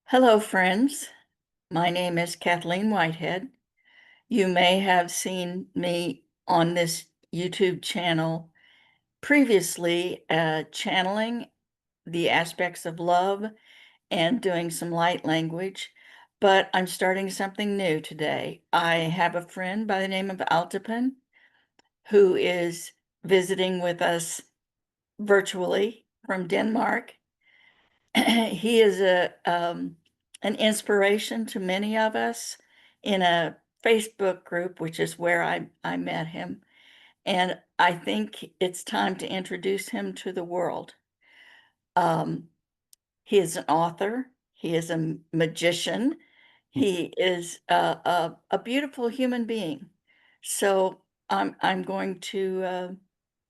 Hello, friends. My name is Kathleen Whitehead. You may have seen me on this YouTube channel previously, channeling the aspects of love and doing some light language, but I'm starting something new today. I have a friend by the name of Altopin who is visiting with us virtually from Denmark. He is an inspiration to many of us in a Facebook group, which is where I met him. And I think it's time to introduce him to the world. Um, he is an author. He is a magician. He is a beautiful human being. So I'm going to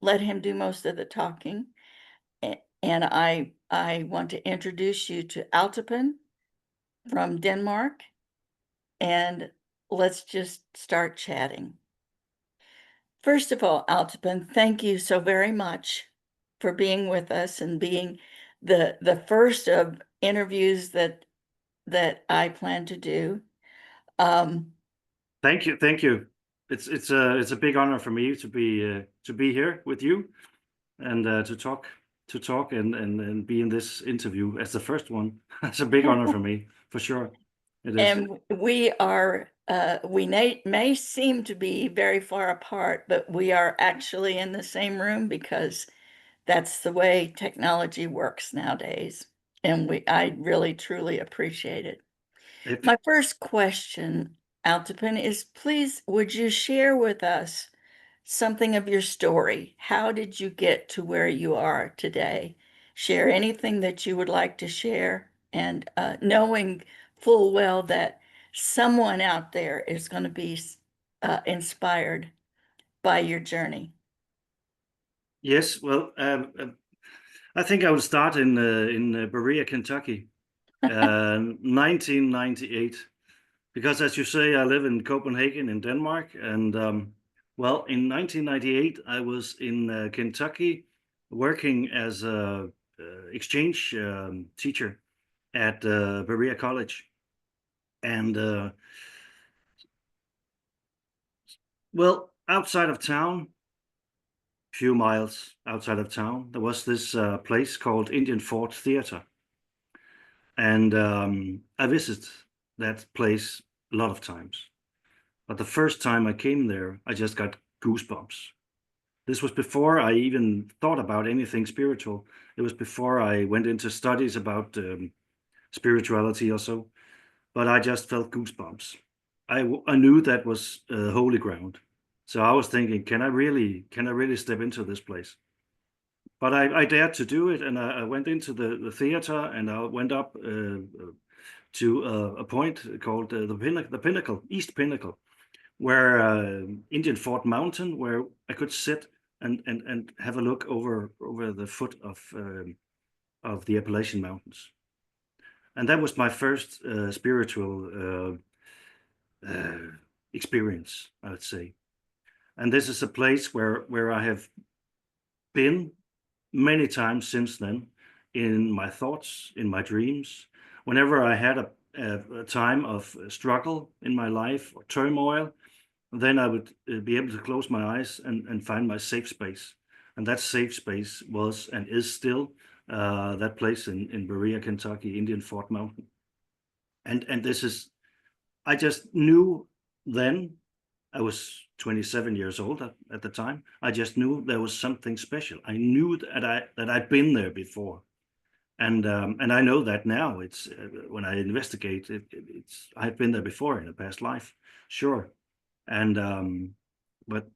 let him do most of the talking. And I want to introduce you to Altopin from Denmark, and let's just start chatting. First of all, Altopin, thank you so very much for being with us and being the first of interviews that I plan to do. Um, Thank you, thank you. It's a big honor for me to be here with you and to talk and be in this interview as the first one. It's a big honor for me, for sure. It is. and we may seem to be very far apart, but we are actually in the same room because that's the way technology works nowadays. And I really truly appreciate it. If My first question, Altopin, is please, would you share with us something of your story? How did you get to where you are today? Share anything that you would like to share, and knowing full well that someone out there is going to be inspired by your journey. yes, well, I think I will start in Berea, Kentucky, 1998. Because as you say, I live in Copenhagen in Denmark, and well, in 1998, I was in Kentucky working as a exchange teacher at Berea College, and well, outside of town, few miles outside of town, there was this place called Indian Fort Theater, and I visited that place a lot of times. But the first time I came there, I just got goosebumps. This was before I even thought about anything spiritual. It was before I went into studies about spirituality or so. But I just felt goosebumps. I knew that was holy ground. So I was thinking, can I really step into this place? But I dared to do it, and I went into the theater, and I went up to a point called the Pinnacle, East Pinnacle, where Indian Fort Mountain, where I could sit and have a look over the foot of the Appalachian Mountains, and that was my first spiritual experience, I would say. And this is a place where I have been many times since then, in my thoughts, in my dreams, whenever I had a time of struggle in my life or turmoil. Then I would be able to close my eyes and find my safe space. And that safe space was and is still that place in Berea, Kentucky, Indian Fort Mountain. And this is, I just knew then, I was 27 years old at the time. I just knew there was something special. I knew that I'd been there before. And I know that now. It's when I investigate it's I've been there before in a past life, sure. And but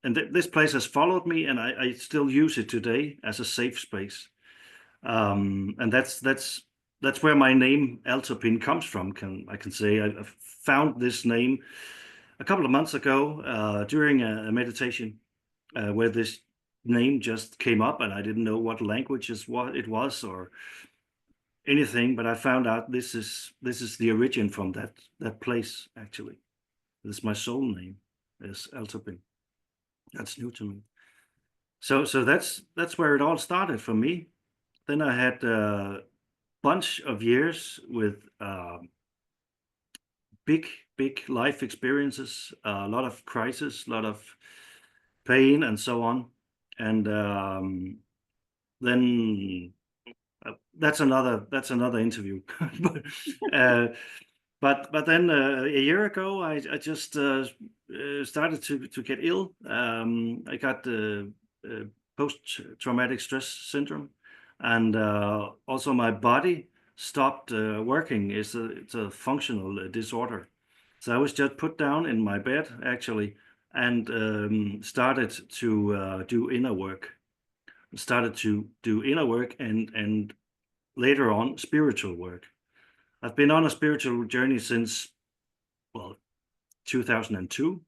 this place has followed me, and I still use it today as a safe space. And that's where my name Altopin comes from. I can say I found this name a couple of months ago during a meditation where this name just came up, and I didn't know what language what it was or anything, but I found out this is the origin from that place actually. This is my soul name, is Altopin. That's new to me. So that's where it all started for me. Then I had bunch of years with big, big life experiences, a lot of crisis, a lot of pain, and so on. And then that's another interview. but uh, but then a year ago, I just started to get ill. I got post-traumatic stress syndrome, and also my body stopped working. It's a functional disorder. So I was just put down in my bed actually, and started to do inner work. Started to do inner work and later on spiritual work. I've been on a spiritual journey since, well, 2002,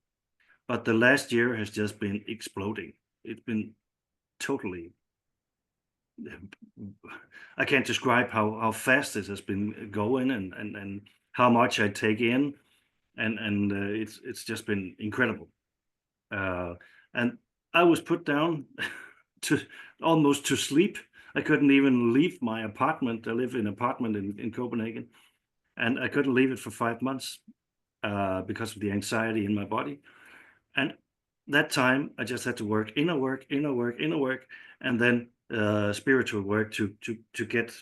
but the last year has just been exploding. It's been totally, I can't describe how fast this has been going, and how much I take in, and it's just been incredible. Uh, and I was put down to almost to sleep. I couldn't even leave my apartment. I live in an apartment in Copenhagen, and I couldn't leave it for 5 months because of the anxiety in my body. And that time, I just had to work inner work, inner work, inner work, and then spiritual work to get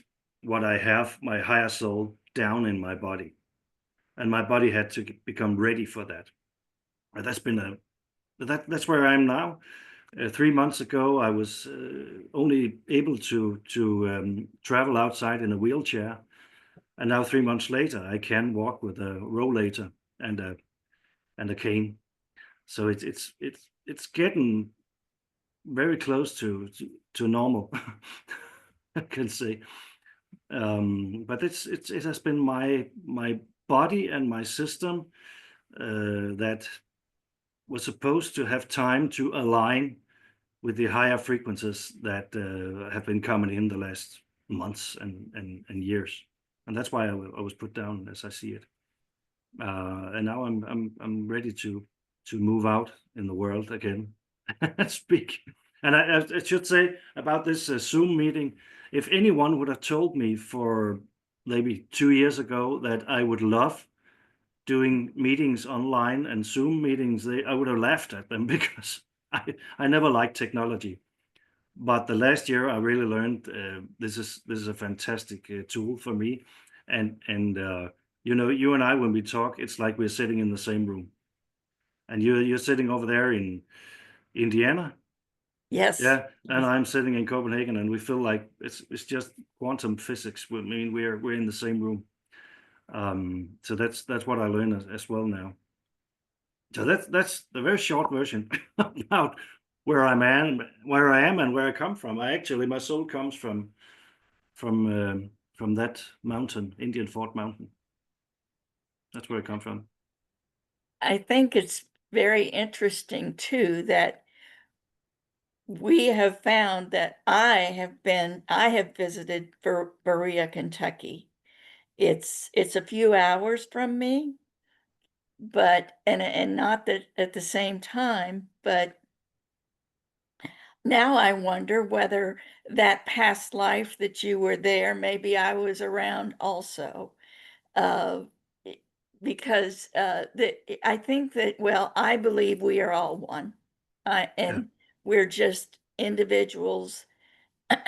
what I have, my higher soul, down in my body, and my body had to become ready for that. And that's where I am now. 3 months ago, I was only able to travel outside in a wheelchair, and now 3 months later, I can walk with a rollator and a cane. So it's getting very close to normal, I can say. But it has been my body and my system that was supposed to have time to align with the higher frequencies that have been coming in the last months and years, and that's why I was put down as I see it. And now I'm ready to move out in the world again and speak. And I should say about this Zoom meeting, if anyone would have told me for maybe 2 years ago that I would love doing meetings online and Zoom meetings, I would have laughed at them because I never liked technology. But the last year, I really learned this is a fantastic tool for me, and you and I, when we talk, it's like we're sitting in the same room, and you're sitting over there in Indiana, Yes. yeah, and I'm sitting in Copenhagen, and we feel like it's just quantum physics. I mean, we're in the same room. So that's what I learned as well now. So that's the very short version about where I am, and where I come from. My soul comes from that mountain, Indian Fort Mountain. That's where I come from. I think it's very interesting too that we have found that I have visited Berea, Kentucky. It's a few hours from me, but and not that at the same time, but now I wonder whether that past life that you were there, maybe I was around also. Uh, I because, I think that well, I believe we are all one, Yeah, and we're just individuals.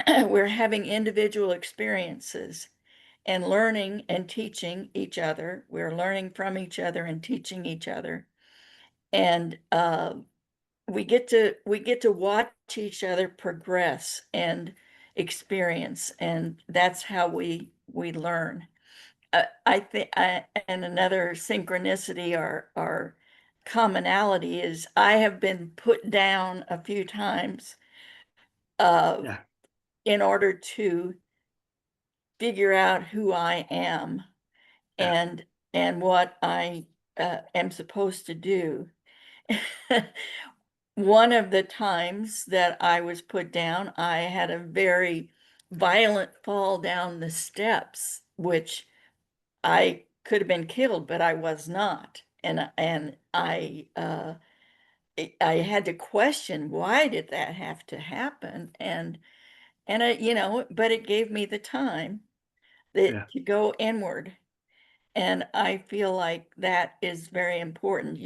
We're having individual experiences and learning and teaching each other. We're learning from each other and teaching each other, and, we get to watch each other progress and experience, and that's how we learn. I think, and another synchronicity or commonality is I have been put down a few times, uh, yeah, in order to figure out who I am yeah, and and what I, am supposed to do. One of the times that I was put down, I had a very violent fall down the steps, which I could have been killed, but I was not. And I had to question, why did that have to happen? And but it gave me the time Yeah. that to go inward, and I feel like that is very important.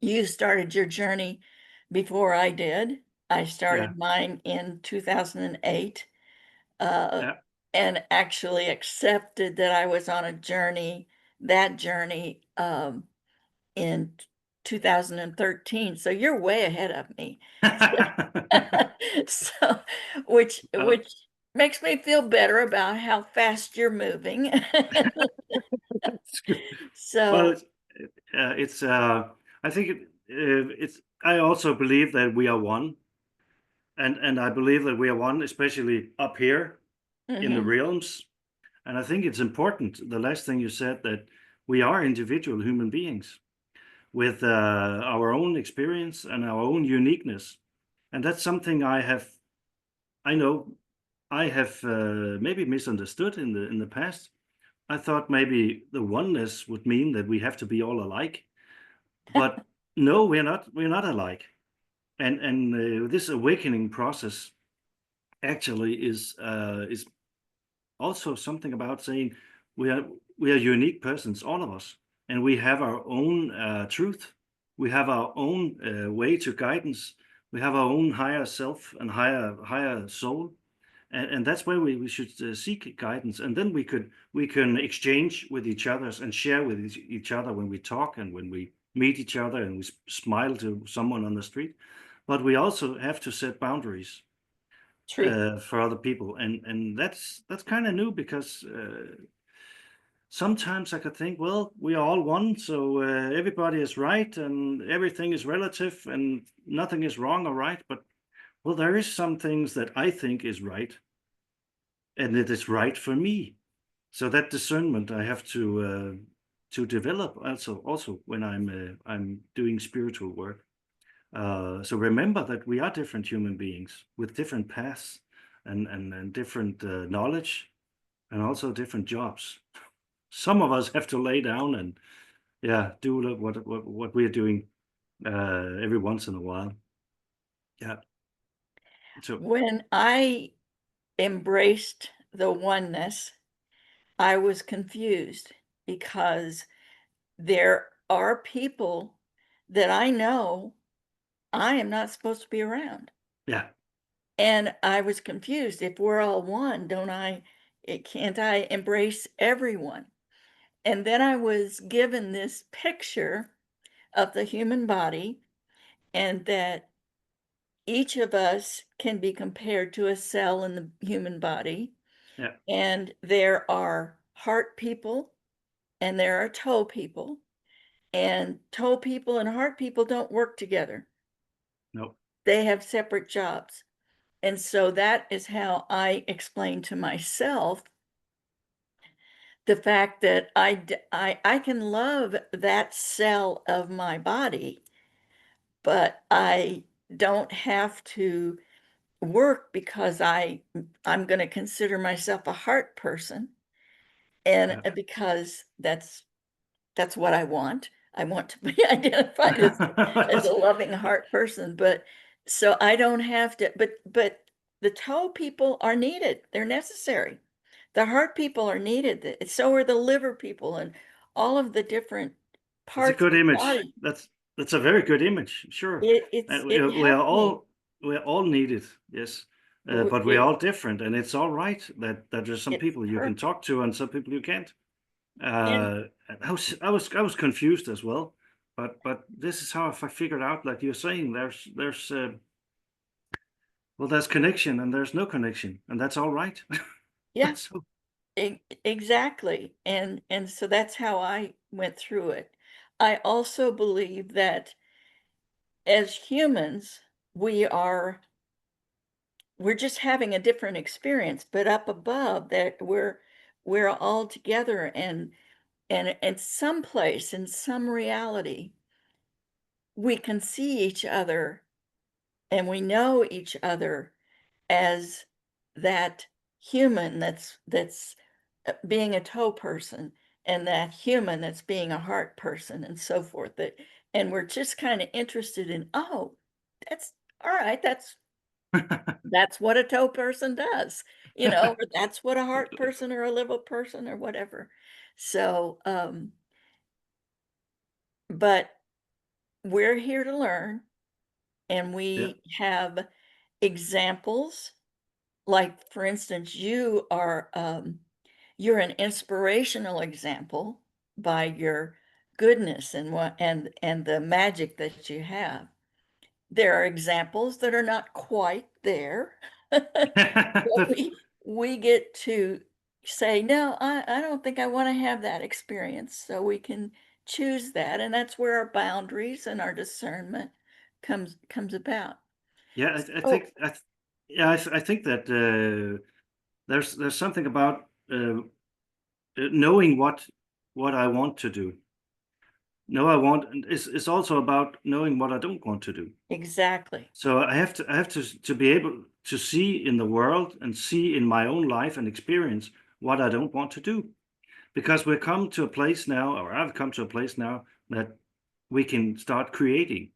You started your journey before I did. I Yeah. started mine in 2008, uh, Yeah. and actually accepted that I was on a journey, in 2013, so you're way ahead of me. So, Uh, which makes me feel better about how fast you're moving. that's good. Well, So it's I think it's I also believe that we are one, and I believe that we are one, especially up here in the mhm, realms. And I think it's important, the last thing you said, that we are individual human beings with our own experience and our own uniqueness. And that's something I know I have maybe misunderstood in the past. I thought maybe the oneness would mean that we have to be all alike, but no, we're not. We're not alike. And this awakening process actually is also something about saying we are we are unique persons, all of us, and we have our own truth. We have our own way to guidance. We have our own higher self and higher soul, and that's where we should seek guidance. And then we can exchange with each others and share with each other when we talk and when we meet each other and we smile to someone on the street. But we also have to set boundaries true, for other people, and that's kind of new because sometimes I could think, well, we are all one, so everybody is right and everything is relative and nothing is wrong or right. But well, there is some things that I think is right, and it is right for me. So that discernment I have to develop also when I'm doing spiritual work. So remember that we are different human beings with different paths and different knowledge and also different jobs. Some of us have to lay down and yeah, do what we're doing every once in a while. Yeah. So when I embraced the oneness, I was confused because there are people that I know I am not supposed to be around. yeah, And I was confused. If we're all one, don't I can't I embrace everyone? And then I was given this picture of the human body and that each of us can be compared to a cell in the human body. yeah, And there are heart people and there are toe people. And toe people and heart people don't work together. no, They have separate jobs. And so that is how I explain to myself the fact that I can love that cell of my body, but I don't have to work because I'm gonna consider myself a heart person, and, yeah. because that's what I want. I want to be identified as a loving heart person, but so I don't have to but the toe people are needed, they're necessary. The heart people are needed, so are the liver people and all of the different That's a parts good of the image. body. That's a very good image. Sure, and It helped me. we are all needed. Yes, but we're It all different, and it's all right that there's some it's people you can perfect. talk to and some people you can't. And And I was confused as well, but this is how I figured out. Like you're saying, there's well, there's connection and there's no connection, and that's all right. yeah, So exactly. And so that's how I went through it. I also believe that as humans, we're just having a different experience, but up above that we're all together and in some place, in some reality, we can see each other and we know each other as that human that's being a toe person and that human that's being a heart person and so forth that and we're just kind of interested in oh that's all right That's what a toe person does, or that's what a heart person or a liver person or whatever. So, but we're here to learn, and Yeah. we have examples. Like, for instance, you're an inspirational example by your goodness and what and the magic that you have. There are examples that are not quite there, but we get to say, "No, I don't think I wanna have that experience," so we can choose that, and that's where our boundaries and our discernment comes about. Yeah, I So think yeah, I think that there's something about knowing what I want to do. No, I want and it's also about knowing what I don't want to do. exactly, So I have to be able to see in the world and see in my own life and experience what I don't want to do. Because we've come to a place now, or I've come to a place now that we can start creating.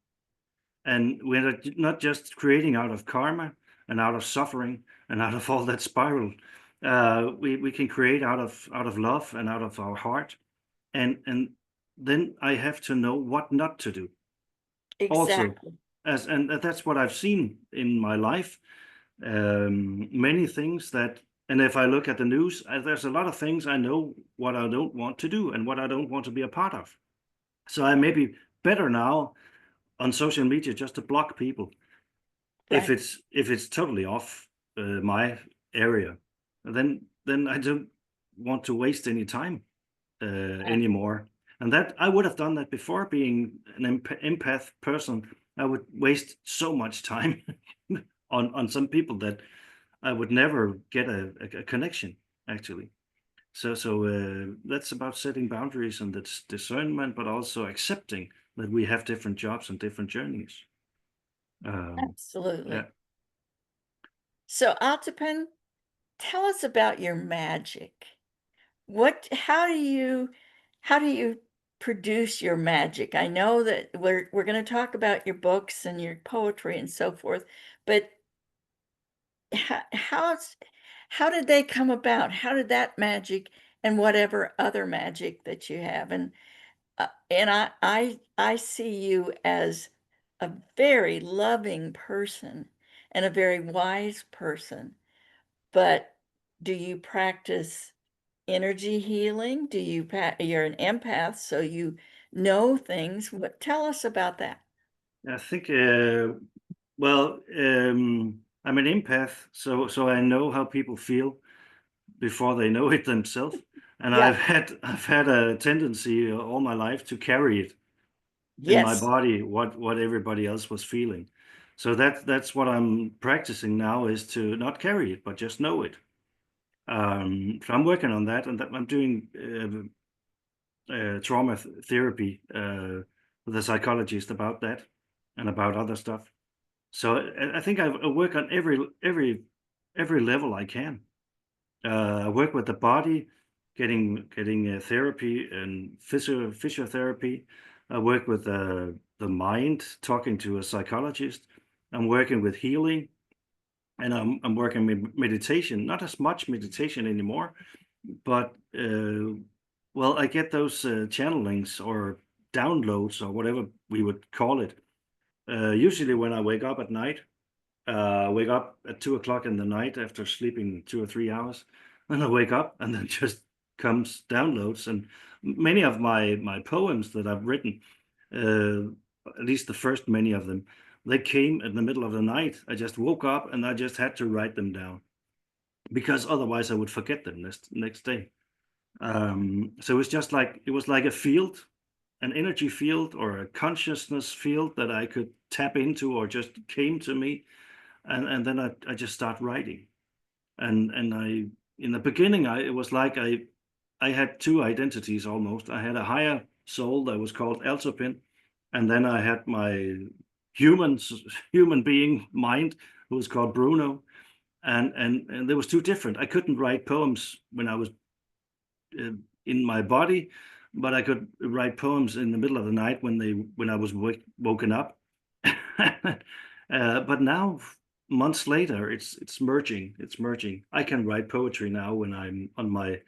And we're not just creating out of karma and out of suffering and out of all that spiral. We can create out of love and out of our heart. And then I have to know what not to do. Also, exactly, and that's what I've seen in my life. Many things that, and if I look at the news, there's a lot of things I know what I don't want to do and what I don't want to be a part of. So I may be better now on social media just to block people if right, it's totally off my area. Then I don't want to waste any time anymore. And that I would have done that before being an empath person. I would waste so much time on some people that I would never get a connection actually. So that's about setting boundaries and that's discernment, but also accepting that we have different jobs and different journeys. Yeah, absolutely. So, Altopin, tell us about your magic. What how do you produce your magic? I know that we're gonna talk about your books and your poetry and so forth, but how's how did they come about? How did that magic and whatever other magic that you have and I see you as a very loving person and a very wise person, but do you practice energy healing? You're an empath, so you know things. What tell us about that. I think. Well, I'm an empath, so I know how people feel before they know it themselves, and Yeah. I've had a tendency all my life to carry it in my Yes. body what everybody else was feeling. So that's what I'm practicing now is to not carry it, but just know it. So I'm working on that, and that I'm doing trauma therapy with a psychologist about that and about other stuff. So I think I work on every level I can. I work with the body, getting therapy and physiotherapy. I work with the mind, talking to a psychologist. I'm working with healing, and I'm working with meditation. Not as much meditation anymore, but well, I get those channelings or downloads or whatever we would call it. Usually when I wake up at 2 o'clock in the night after sleeping 2 or 3 hours, and I wake up and then just comes downloads. And many of my poems that I've written, uh, at least the first many of them, they came in the middle of the night. I just woke up and I just had to write them down because otherwise I would forget them next day. So it's just like it was like a field, an energy field or a consciousness field that I could tap into or just came to me, and then I just start writing. And I in the beginning it was like I had two identities almost. I had a higher soul that was called Altopin, and then I had my human human being mind who was called Bruno, and there was two different. I couldn't write poems when I was uh, in my body, but I could write poems in the middle of the night when I was woken up. But now months later, it's merging. It's merging. I can write poetry now when I'm on my.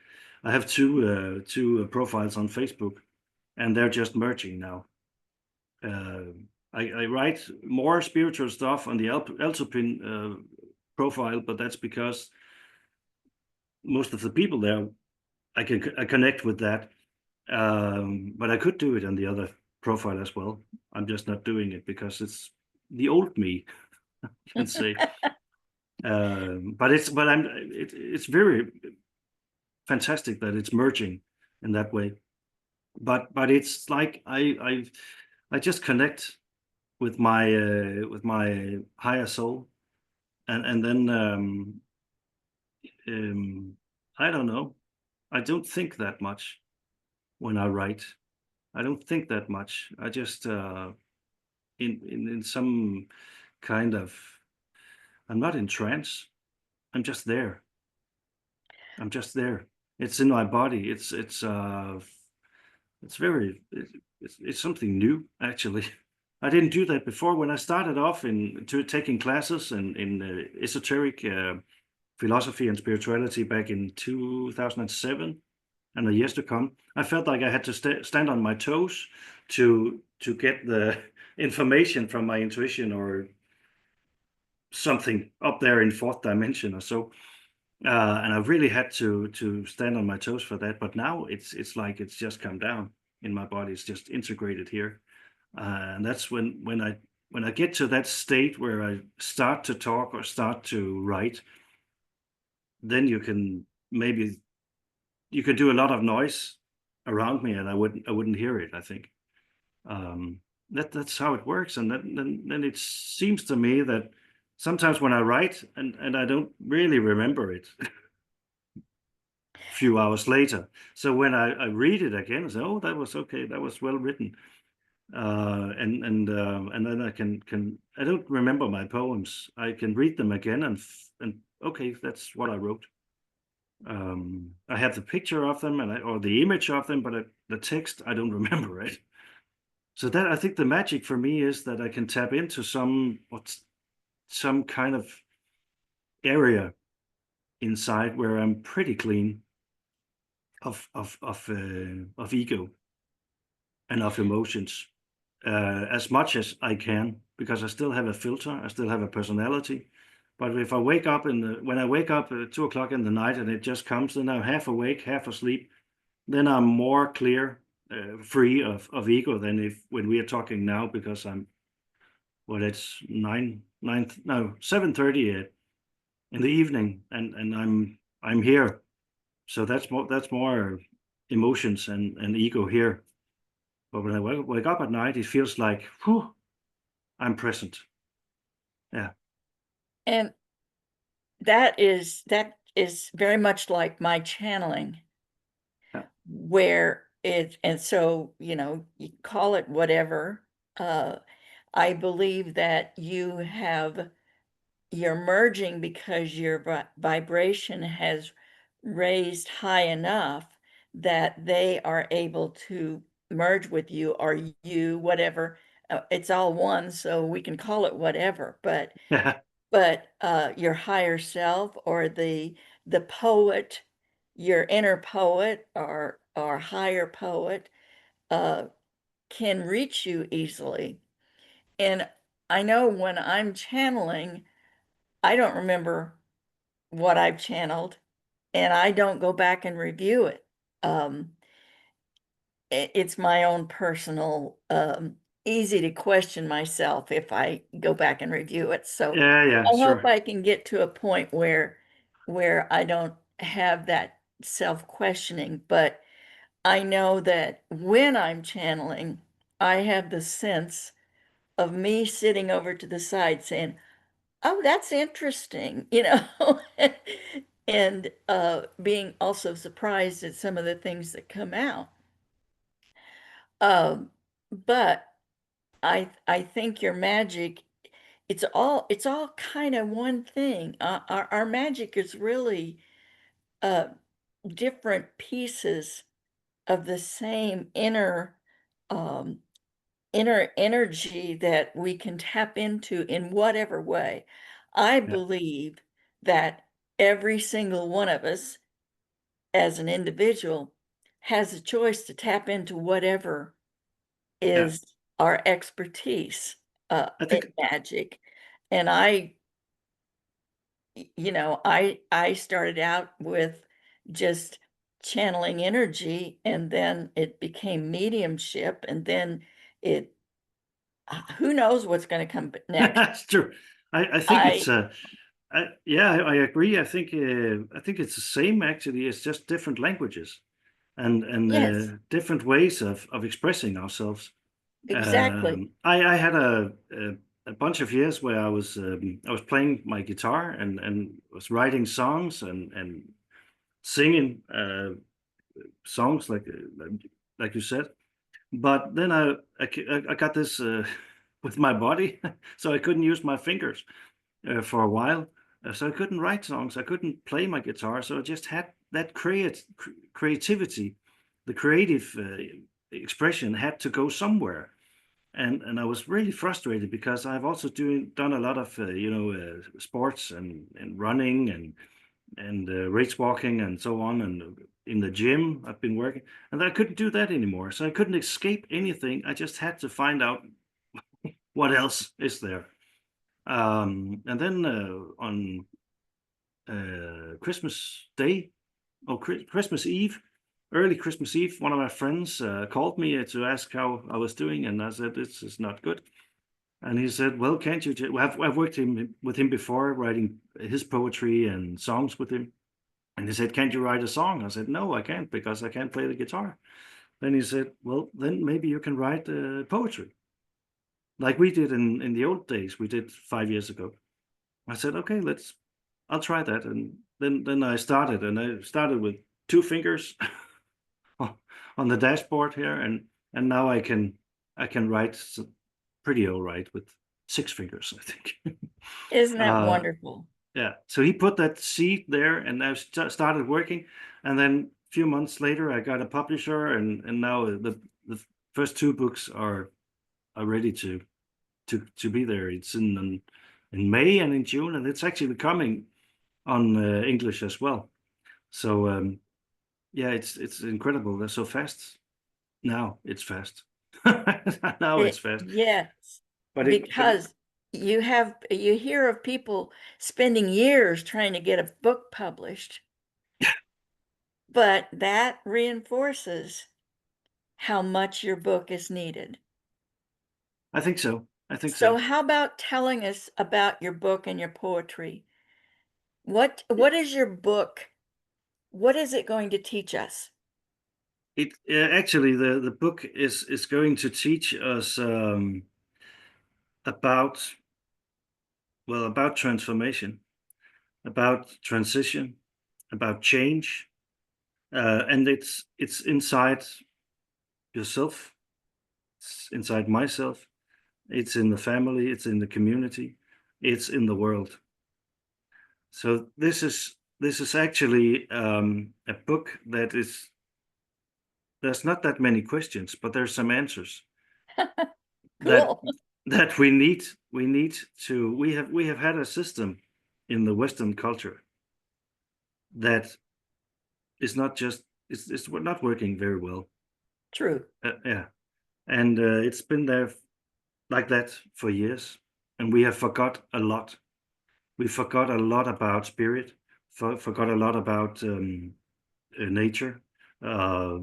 I have two profiles on Facebook, and they're just merging now. Uh, I write more spiritual stuff on the Altopin profile, but that's because most of the people there, I connect with that. But I could do it on the other profile as well. I'm just not doing it because it's the old me, you can say. It's very fantastic that it's merging in that way. But it's like I just connect with my higher soul, and then I don't know. I don't think that much when I write. I don't think that much. I just in some kind of. I'm not in trance. I'm just there. I'm just there. It's in my body. It's very it's something new actually. I didn't do that before. When I started off into taking classes in esoteric philosophy and spirituality back in 2007 and the years to come, I felt like I had to stand on my toes to get the information from my intuition or something up there in fourth dimension or so. And I really had to stand on my toes for that. But now it's like it's just come down in my body. It's just integrated here, and that's when I get to that state where I start to talk or start to write, then you could do a lot of noise around me, and I wouldn't hear it. I think that's how it works, and then it seems to me that sometimes when I write and I don't really remember it few hours later. So when I read it again, I say, "Oh, that was okay. That was well written." And then I can I don't remember my poems. I can read them again and okay, that's what I wrote. I have the picture of them or the image of them, but the text I don't remember it. So that I think the magic for me is that I can tap into some kind of area inside where I'm pretty clean of ego and of emotions as much as I can, because I still have a filter, I still have a personality. But if I wake up when I wake up at 2 o'clock in the night and it just comes, then I'm half awake, half asleep. Then I'm more clear, free of ego than when we are talking now, because it's 7:30 in the evening, and I'm here. So that's more emotions and ego here. But when I wake up at night, it feels like, whew, I'm present. Yeah. And that is very much like my channeling, Yeah. where and so, you call it whatever. I believe that you're merging because your vibration has raised high enough that they are able to merge with you, or you, whatever. It's all one, so we can call it whatever. Yeah. But your higher self, or the poet, your inner poet, or higher poet, uh, can reach you easily. And I know when I'm channeling, I don't remember what I've channeled, and I don't go back and review it. Um, it's my own personal, easy to question myself if I go back and review it. So Yeah, yeah, I hope sure. I can get to a point where I don't have that self-questioning, but I know that when I'm channeling, I have the sense of me sitting over to the side saying, "Oh, that's interesting," and being also surprised at some of the things that come out. But I think your magic, it's all kind of one thing. Our magic is really uh, different pieces of the same um, inner energy that we can tap into in whatever way. I Yeah. believe that every single one of us as an individual has a choice to tap into whatever Yeah. is our expertise I in think magic. And I started out with just channeling energy, and then it became mediumship, and then it who knows what's going to come next. that's true. I think I it's yeah, I agree. I think it's the same actually. It's just different languages and Yes, different ways of expressing ourselves. exactly. I had a bunch of years where I was playing my guitar and was writing songs and singing songs like you said. But then I got this with my body, so I couldn't use my fingers for a while. So I couldn't write songs. I couldn't play my guitar. So I just had that creativity, the creative expression had to go somewhere. And I was really frustrated because I've also done a lot of sports and running and race walking and so on, and in the gym I've been working, and I couldn't do that anymore. So I couldn't escape anything. I just had to find out what else is there. And then on Christmas Day or Christmas Eve, early Christmas Eve, one of my friends called me to ask how I was doing, and I said this is not good. And he said, "Well, can't you? I've worked with him before, writing his poetry and songs with him." And he said, "Can't you write a song?" I said, "No, I can't because I can't play the guitar." Then he said, "Well, then maybe you can write poetry like we did in the old days. We did 5 years ago." I said, "Okay, I'll try that." And then I started, and I started with two fingers on the dashboard here, and now I can write pretty all right with six fingers, I think. Isn't that uh, wonderful? Yeah. So he put that seed there, and I started working. And then a few months later, I got a publisher, and now the first two books are ready to be there. It's in May and in June, and it's actually coming on English as well. So yeah, it's incredible. They're so fast. Now it's fast. Now it's fast. Yes, But it, because you hear of people spending years trying to get a book published, but that reinforces how much your book is needed. I think so. I think So so. how about telling us about your book and your poetry? What is your book? What is it going to teach us? It actually the book is going to teach us about about transformation, about transition, about change, and it's inside yourself, it's inside myself, it's in the family, it's in the community, it's in the world. So this is actually a book that is there's not that many questions, but there's some answers that Cool. that we need to we have had a system in the Western culture that is not just it's not working very well. True. Yeah, and it's been there like that for years, and we have forgot a lot. We forgot a lot about spirit, forgot a lot about nature, uh,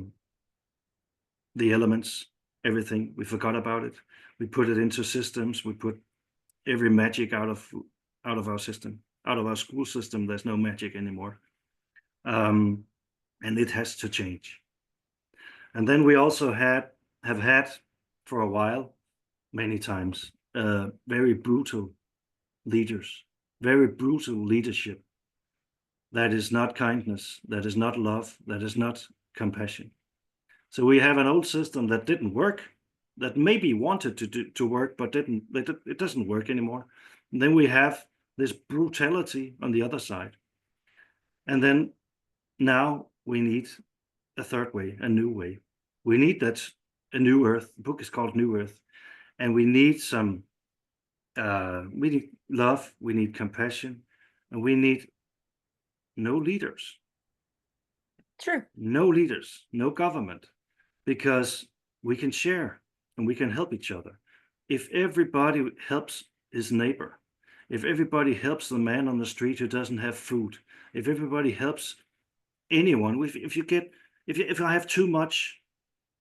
the elements, everything. We forgot about it. We put it into systems. We put every magic out of our system, out of our school system. There's no magic anymore, um, and it has to change. And then we also have had for a while, many times, very brutal leaders, very brutal leadership. That is not kindness. That is not love. That is not compassion. So we have an old system that didn't work, that maybe wanted to work, but didn't. It doesn't work anymore. And then we have this brutality on the other side. And then now we need a third way, a new way. We need that a new earth. The book is called New Earth, and we need some We need love, we need compassion, and we need no leaders, True. no government, because we can share and we can help each other. If everybody helps his neighbor, if everybody helps the man on the street who doesn't have food, if everybody helps anyone, if you get, if I have too much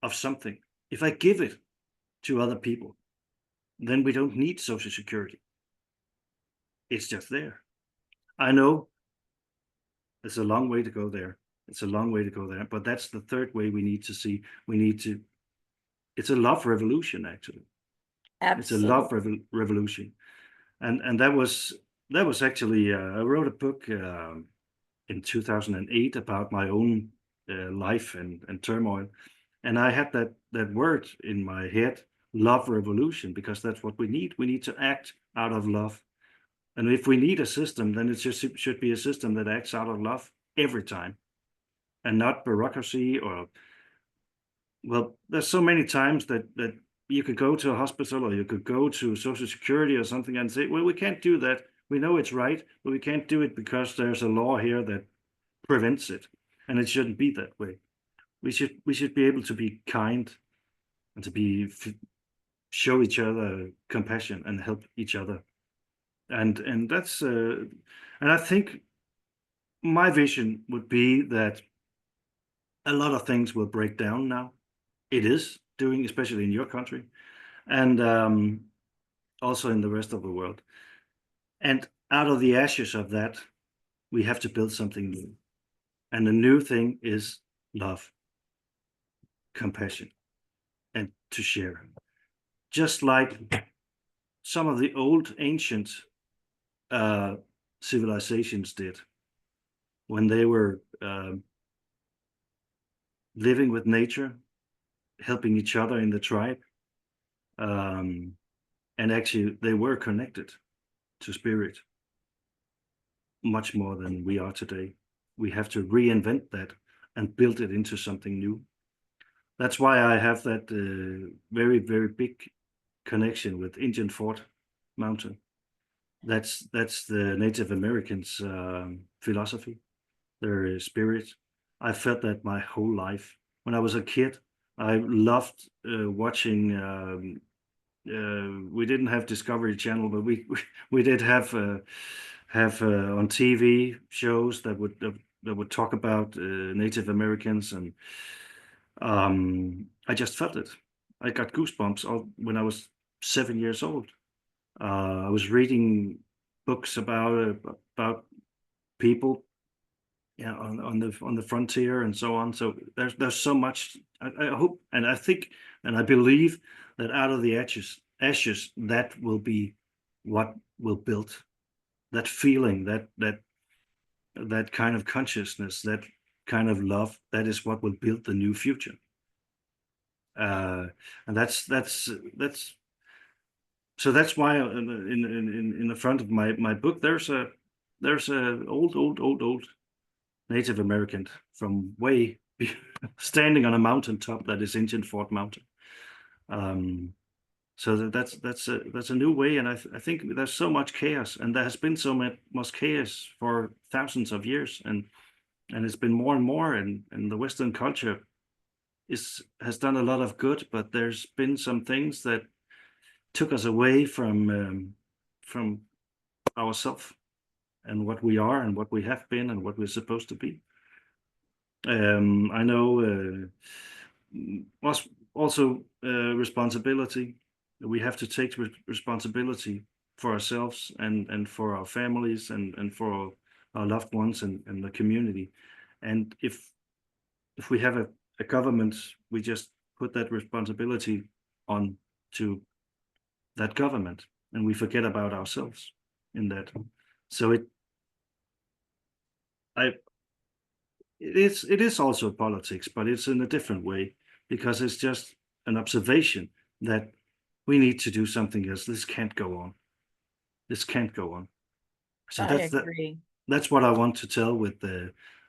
of something, if I give it to other people, then we don't need social security. It's just there. I know it's a long way to go there. It's a long way to go there, but that's the third way we need to see. We need to. It's a love revolution, actually. It's a love Absolutely. revolution, and that was actually I wrote a book in 2008 about my own life and turmoil, and I had that word in my head, love revolution, because that's what we need. We need to act out of love. And if we need a system, then it just should be a system that acts out of love every time, and not bureaucracy or, well, there's so many times that you could go to a hospital or you could go to Social Security or something and say, well, we can't do that. We know it's right, but we can't do it because there's a law here that prevents it, and it shouldn't be that way. We should be able to be kind and to show each other compassion and help each other, and that's and I think my vision would be that a lot of things will break down now. It is doing, especially in your country, and also in the rest of the world. And out of the ashes of that, we have to build something new. And the new thing is love, compassion, and to share. Just like some of the old ancient uh, civilizations did when they were living with nature, helping each other in the tribe. Um, and actually, they were connected to spirit much more than we are today. We have to reinvent that and build it into something new. That's why I have that very, very big connection with Indian Fort Mountain. That's the Native Americans' philosophy, their spirit. I felt that my whole life. When I was a kid, I loved watching. We didn't have Discovery Channel, but we did have on TV shows that would talk about Native Americans, and I just felt it. I got goosebumps when I was 7 years old. I was reading books about people, yeah, on the frontier and so on. So there's so much. I hope and I think and I believe that out of the ashes that will be what will build that feeling, that kind of consciousness, that kind of love. That is what will build the new future. Uh, and that's so that's why in the front of my book there's a old Native American from way standing on a mountaintop that is Indian Fort Mountain. Um, so that's a new way, and I think there's so much chaos, and there has been so much chaos for thousands of years, and it's been more and more, and the Western culture has done a lot of good, but there's been some things that took us away from ourselves and what we are and what we have been and what we're supposed to be. I know also responsibility. We have to take responsibility for ourselves and for our families and for our loved ones and the community. And if we have a government, we just put that responsibility on to that government, and we forget about ourselves in that. So I it is also politics, but it's in a different way, because it's just an observation that we need to do something else. This can't go on. This can't go on. So I agree. that's what I want to tell with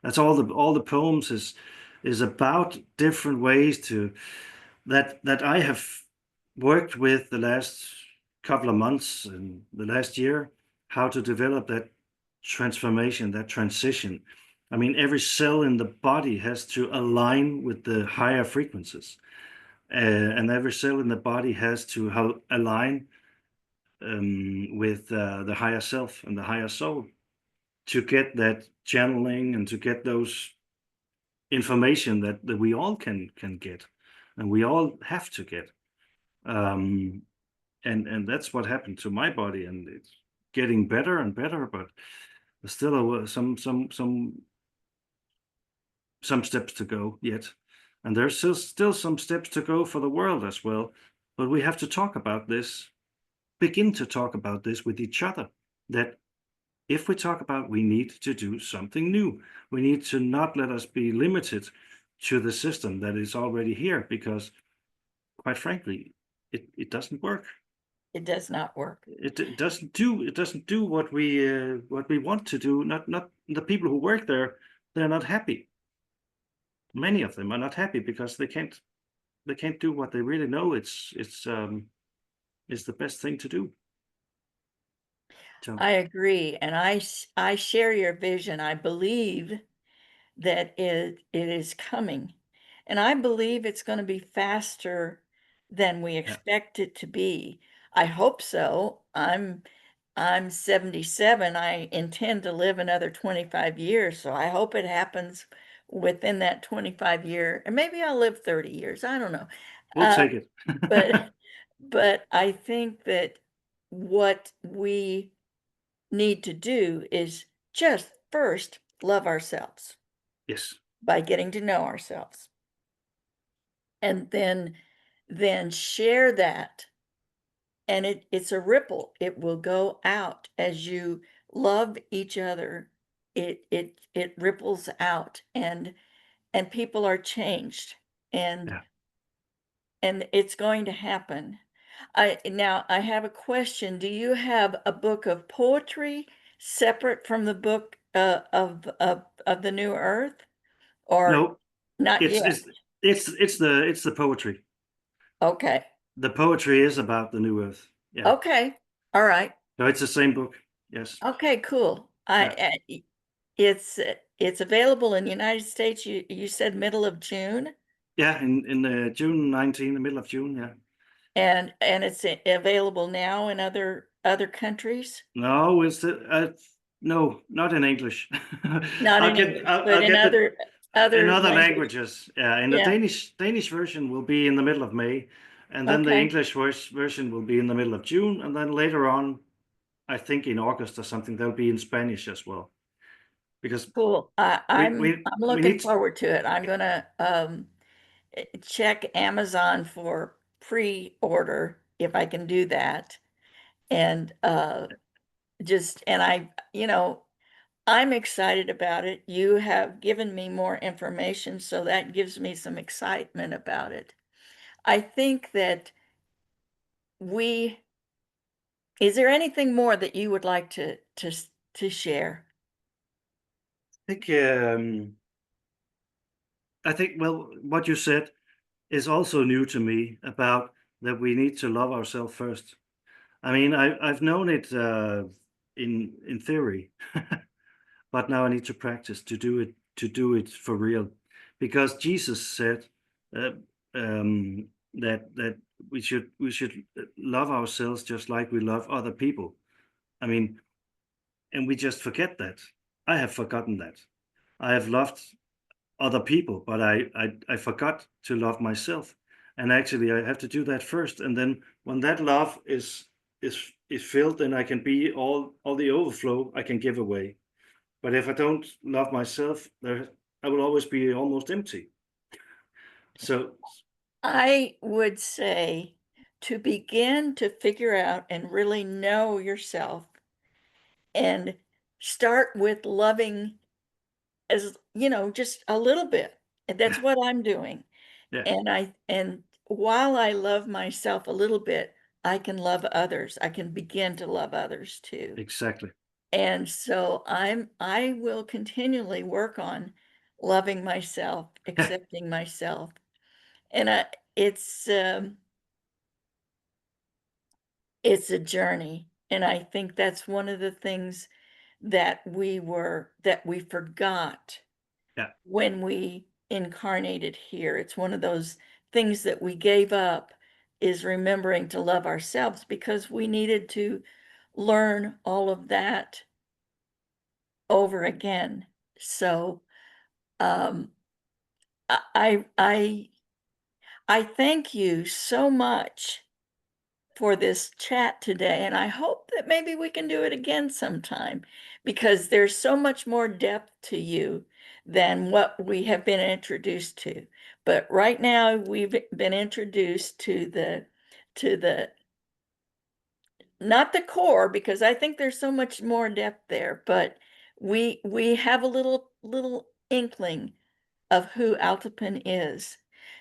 that's all the poems is about different ways to that I have worked with the last couple of months in the last year how to develop that transformation, that transition. I mean, every cell in the body has to align with the higher frequencies, and every cell in the body has to align with the higher self and the higher soul to get that channeling and to get those information that we all can get, and we all have to get. Um, and that's what happened to my body, and it's getting better and better, but there's still some steps to go yet, and there's still some steps to go for the world as well. But we have to talk about this, begin to talk about this with each other, that if we talk about, we need to do something new. We need to not let us be limited to the system that is already here, because quite frankly, it doesn't work. It does not work. It doesn't do what we want to do. Not the people who work there, they're not happy. Many of them are not happy because they can't do what they really know it's the best thing to do. So I agree, and I share your vision. I believe that it is coming, and I believe it's gonna be faster than we yeah, expect it to be. I hope so. I'm 77. I intend to live another 25 years, so I hope it happens within that 25 year, and maybe I'll live 30 years, I don't know. we'll Uh, take it. but but I think that what we need to do is just first love ourselves Yes, by getting to know ourselves, and then share that, and it's a ripple. It will go out as you love each other. It ripples out, and people are changed, and yeah. and it's going to happen. I have a question. Do you have a book of poetry separate from the book, of the New Earth, or No, not it's yet? it's it's the poetry. Okay. The poetry is about the new earth. Yeah. Okay. All right. So it's the same book. Yes. Okay, cool. Yeah. It's available in the United States. You said middle of June, Yeah. In June 19, the middle of June. Yeah. and it's available now in other countries? No, no, not in English. Not I'll in get English, I'll, but I'll in get the in other other language. languages. Yeah, and the Yeah. Danish version will be in the middle of May, and then the Okay. English version will be in the middle of June, and then later on, I think in August or something, they'll be in Spanish as well. Because Cool. we we I'm we looking need forward to it. I'm gonna check Amazon for pre-order if I can do that. And just and I'm excited about it. You have given me more information, so that gives me some excitement about it. I think that we is there anything more that you would like to share? think I think well, what you said is also new to me about that we need to love ourselves first. I mean, I've known it in theory, but now I need to practice to do it for real, because Jesus said uh, that we should love ourselves just like we love other people. I mean, and we just forget that. I have forgotten that. I have loved other people, but I forgot to love myself. And actually, I have to do that first, and then when that love is filled, then I can be all the overflow I can give away. But if I don't love myself, I will always be almost empty. So I would say to begin to figure out and really know yourself and start with loving just a little bit. And that's what I'm doing. yeah, And while I love myself a little bit, I can love others. I can begin to love others too. exactly. And so I will continually work on loving myself, Yeah, accepting myself. And it's it's a journey, and I think that's one of the things that we forgot Yeah. when we incarnated here. It's one of those things that we gave up, is remembering to love ourselves, because we needed to learn all of that over again. So, um, I I I thank you so much for this chat today, and I hope that maybe we can do it again sometime, because there's so much more depth to you than what we have been introduced to. But right now, we've been introduced to the not the core, because I think there's so much more depth there, but we have a little inkling of who Altopin is.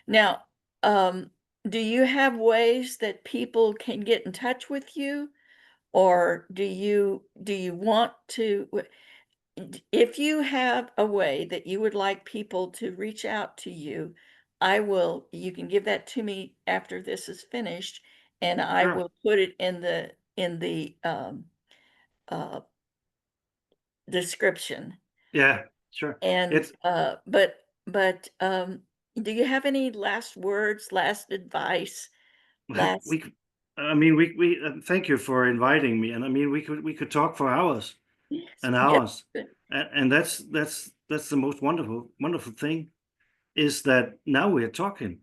Now, um, do you have ways that people can get in touch with you, or do you want to? If you have a way that you would like people to reach out to you, I will. You can give that to me after this is finished, and I Sure. will put it in the uh, description. Yeah, sure. And, It's but, do you have any last words, last advice, last? we could I mean, we thank you for inviting me, and I mean, we could talk for hours Yes, and yes, hours, and that's the most wonderful thing, is that now we're talking.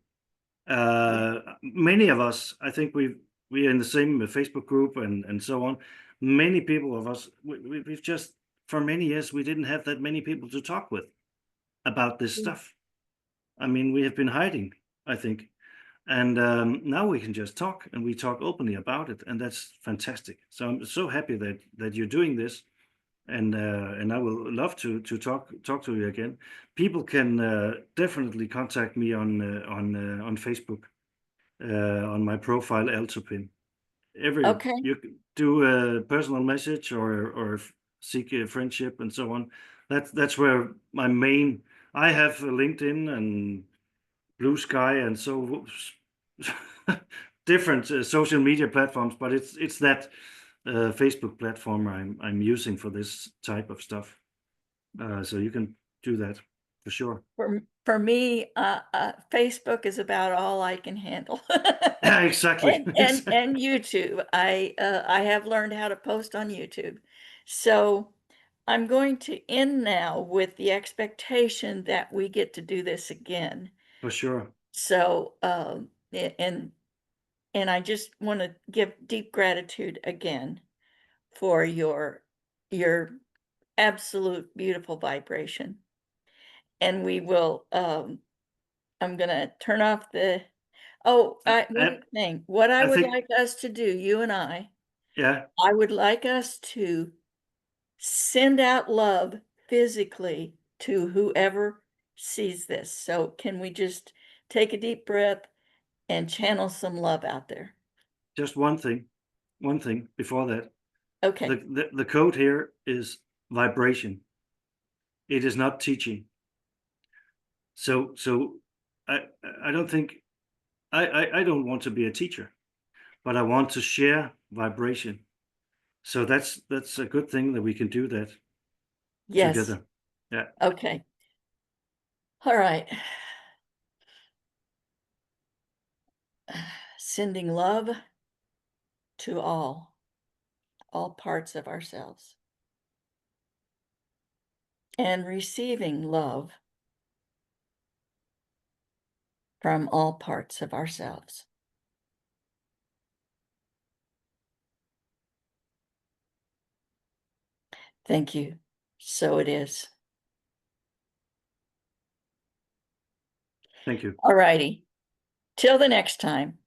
Many of us, I think we are in the same Facebook group and so on. Many people of us, we've just for many years we didn't have that many people to talk with about this mm, stuff. I mean, we have been hiding, I think, and now we can just talk, and we talk openly about it, and that's fantastic. So I'm so happy that you're doing this, and I will love to talk to you again. People can definitely contact me on Facebook, on my profile Altopin. okay, You can do a personal message or seek a friendship and so on. That's where my main. I have LinkedIn and Blue Sky and so different social media platforms, but it's that Facebook platform I'm using for this type of stuff. So you can do that for sure. for me, Facebook is about all I can handle. Yeah, exactly. And YouTube. I have learned how to post on YouTube. So, I'm going to end now with the expectation that we get to do this again. For sure. So, and I just wanna give deep gratitude again for your absolute beautiful vibration. And we will, I'm gonna turn off the oh, Uh, one and thing, what I I would think, like us to do, you and yeah, I would like us to send out love physically to whoever sees this. So can we just take a deep breath and channel some love out there? just one thing before that. The, Okay. the code here is vibration. It is not teaching. So I I don't think I don't want to be a teacher, but I want to share vibration. So that's a good thing that we can do that Yes. together. Yeah. Okay. All right. Sending love to all parts of ourselves, and receiving love from all parts of ourselves. Thank you. So it is. Thank you. All righty. Till the next time.